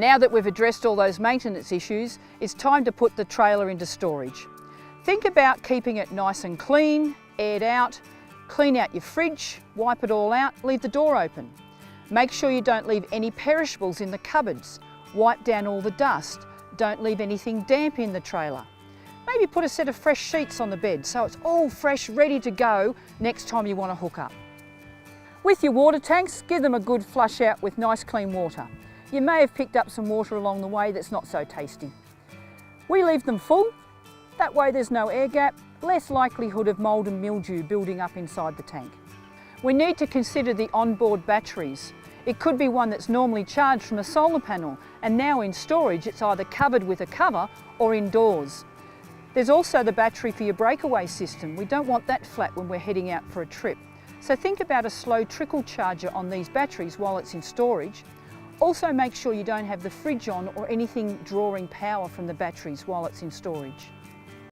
Now that we've addressed all those maintenance issues, it's time to put the trailer into storage. Think about keeping it nice and clean, aired out, clean out your fridge, wipe it all out, leave the door open. Make sure you don't leave any perishables in the cupboards. Wipe down all the dust. Don't leave anything damp in the trailer. Maybe put a set of fresh sheets on the bed so it's all fresh, ready to go next time you want to hook up. With your water tanks, give them a good flush out with nice clean water. You may have picked up some water along the way that's not so tasty. We leave them full. That way there's no air gap, less likelihood of mould and mildew building up inside the tank. We need to consider the onboard batteries. It could be one that's normally charged from a solar panel and now in storage it's either covered with a cover or indoors. There's also the battery for your breakaway system. We don't want that flat when we're heading out for a trip. So think about a slow trickle charger on these batteries while it's in storage. Also make sure you don't have the fridge on or anything drawing power from the batteries while it's in storage.